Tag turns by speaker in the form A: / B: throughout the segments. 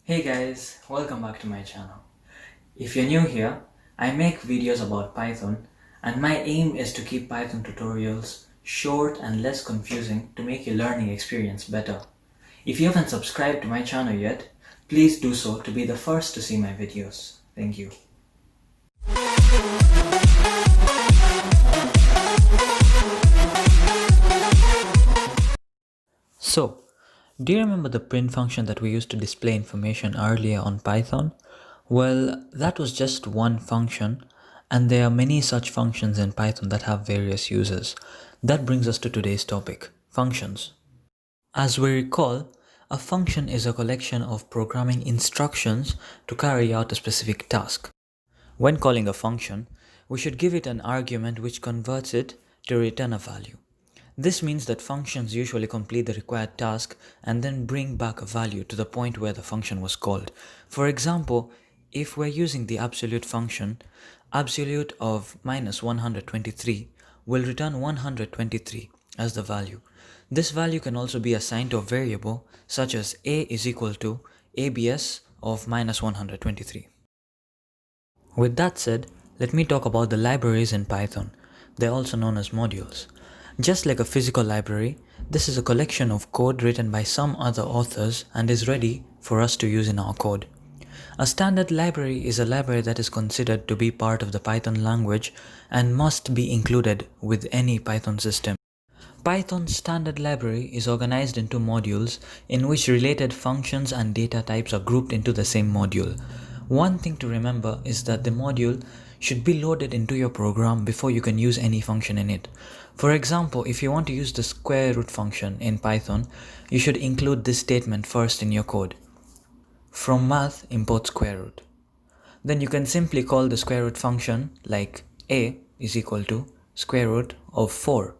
A: Hey guys, welcome back to my channel. If you're new here, I make videos about Python and my aim is to keep Python tutorials short and less confusing to make your learning experience better. If you haven't subscribed to my channel yet, please do so to be the first to see my videos. Thank you. So, do you remember the print function that we used to display information earlier on Python? Well, that was just one function, and there are many such functions in Python that have various uses. That brings us to today's topic, functions. As we recall, a function is a collection of programming instructions to carry out a specific task. When calling a function, we should give it an argument which converts it to return a value. This means that functions usually complete the required task and then bring back a value to the point where the function was called. For example, if we're using the absolute function, absolute of minus 123 will return 123 as the value. This value can also be assigned to a variable such as a is equal to abs of minus 123. With that said, let me talk about the libraries in Python. They're also known as modules. Just like a physical library, this is a collection of code written by some other authors and is ready for us to use in our code. A standard library is a library that is considered to be part of the Python language and must be included with any Python system. Python's standard library is organized into modules in which related functions and data types are grouped into the same module. One thing to remember is that the module should be loaded into your program before you can use any function in it. For example, if you want to use the square root function in Python, you should include this statement first in your code. From math, import square root. Then you can simply call the square root function like a is equal to square root of 4.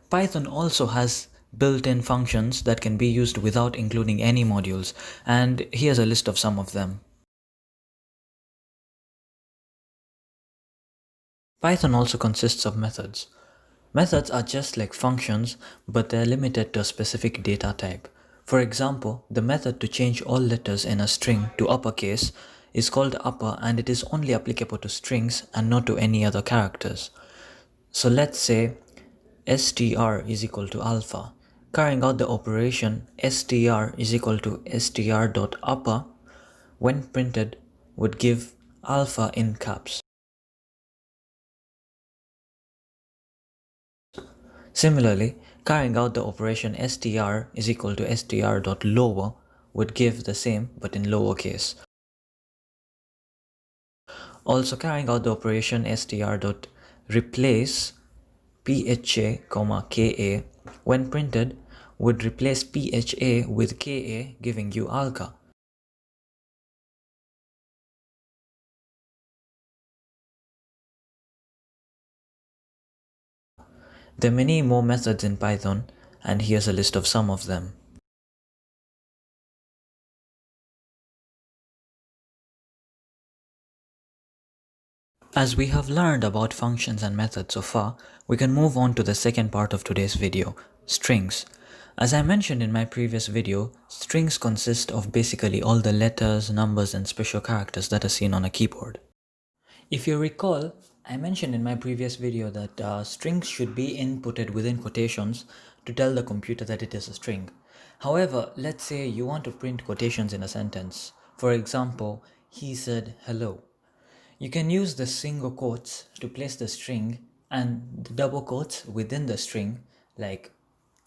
A: Python also has built-in functions that can be used without including any modules, and here's a list of some of them. Python also consists of methods. Methods are just like functions, but they're limited to a specific data type. For example, the method to change all letters in a string to uppercase is called upper, and it is only applicable to strings and not to any other characters. So let's say str is equal to alpha. Carrying out the operation str is equal to str.upper when printed would give alpha in caps. Similarly, carrying out the operation str is equal to str.lower would give the same but in lowercase. Also, carrying out the operation str.replace pha, ka when printed would replace pha with ka, giving you alka. There are many more methods in Python, and here's a list of some of them. As we have learned about functions and methods so far, we can move on to the second part of today's video, strings. As I mentioned in my previous video, strings consist of basically all the letters, numbers, and special characters that are seen on a keyboard. If you recall, I mentioned in my previous video that strings should be inputted within quotations to tell the computer that it is a string. However, let's say you want to print quotations in a sentence. For example, he said hello. You can use the single quotes to place the string and the double quotes within the string, like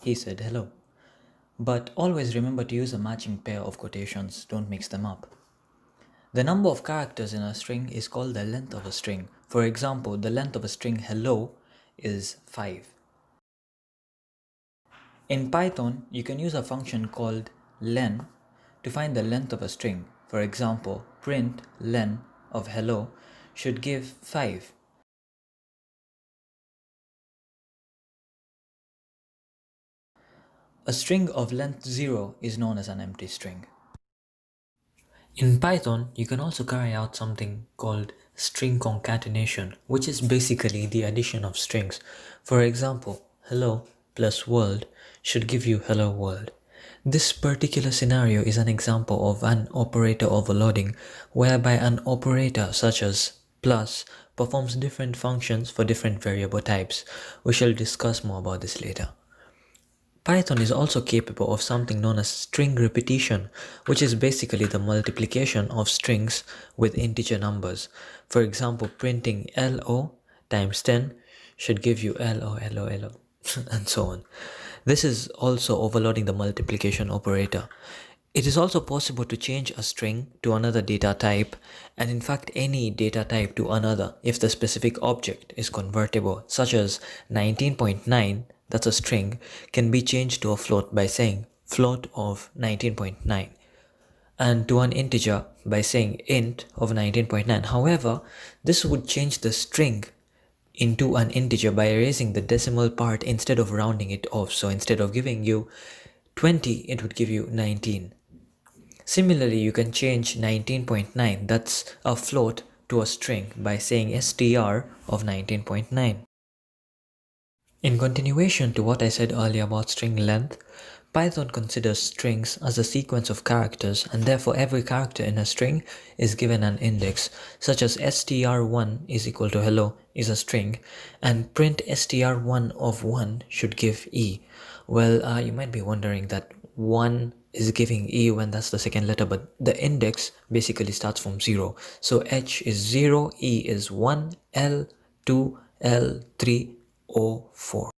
A: he said hello. But always remember to use a matching pair of quotations, don't mix them up. The number of characters in a string is called the length of a string. For example, the length of a string hello is 5. In Python, you can use a function called len to find the length of a string. For example, print len of hello should give 5. A string of length 0 is known as an empty string. In Python, you can also carry out something called string concatenation, which is basically the addition of strings. For example, hello plus world should give you hello world. This particular scenario is an example of an operator overloading, whereby an operator such as plus performs different functions for different variable types. We shall discuss more about this later. Python is also capable of something known as string repetition, which is basically the multiplication of strings with integer numbers. For example, printing LO times 10 should give you LO, LO, LO, and so on. This is also overloading the multiplication operator. It is also possible to change a string to another data type, and in fact any data type to another if the specific object is convertible, such as 19.9, that's a string, can be changed to a float by saying float of 19.9, and to an integer by saying int of 19.9. However, this would change the string into an integer by erasing the decimal part instead of rounding it off. So instead of giving you 20, it would give you 19. Similarly, you can change 19.9, that's a float, to a string by saying str of 19.9. In continuation to what I said earlier about string length, Python considers strings as a sequence of characters, and therefore every character in a string is given an index, such as str1 is equal to hello is a string, and print str1 of 1 should give e. Well, you might be wondering that 1 is giving e when that's the second letter, but the index basically starts from 0. So h is 0, e is 1, l 2, l 3, o 4.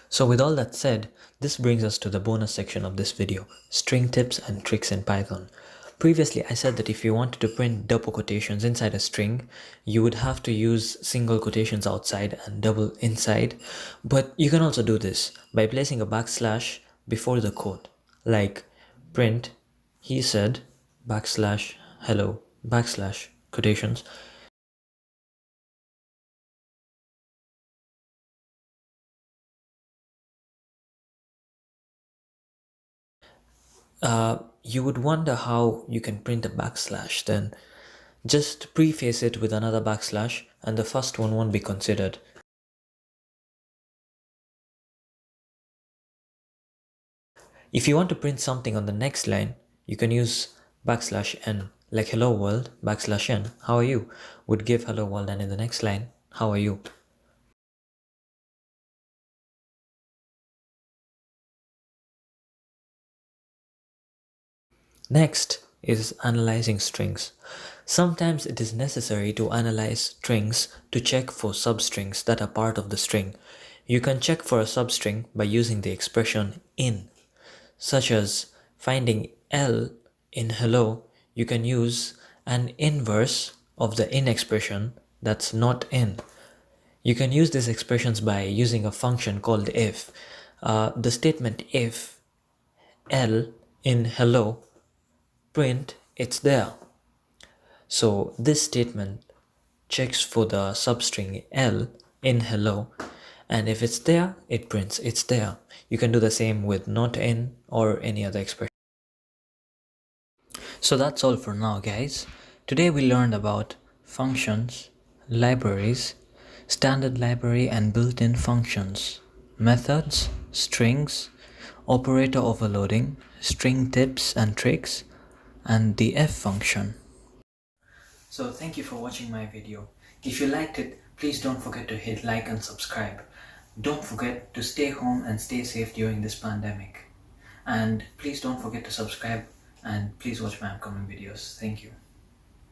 A: So with all that said, this brings us to the bonus section of this video, string tips and tricks in Python. Previously I said that if you wanted to print double quotations inside a string, you would have to use single quotations outside and double inside, but you can also do this by placing a backslash before the quote, like print he said backslash hello backslash quotations. You would wonder how you can print a backslash. Then just preface it with another backslash and the first one won't be considered. If you want to print something on the next line, you can use backslash n, like hello world backslash n, how are you, would give hello world, and in the next line, how are you. Next is analyzing strings. Sometimes it is necessary to analyze strings to check for substrings that are part of the string. You can check for a substring by using the expression in, such as finding L in hello. You can use an inverse of the in expression that's not in. You can use these expressions by using a function called if. The statement if L in hello, print it's there. So this statement checks for the substring L in hello, and if it's there, it prints it's there. You can do the same with not in or any other expression. So that's all for now, guys. Today we learned about functions, libraries, standard library and built-in functions, methods, strings, operator overloading, string tips and tricks, and the f function. So thank you for watching my video. If you liked it, please don't forget to hit like and subscribe. Don't forget to stay home and stay safe during this pandemic. And please don't forget to subscribe, and please watch my upcoming videos. Thank you.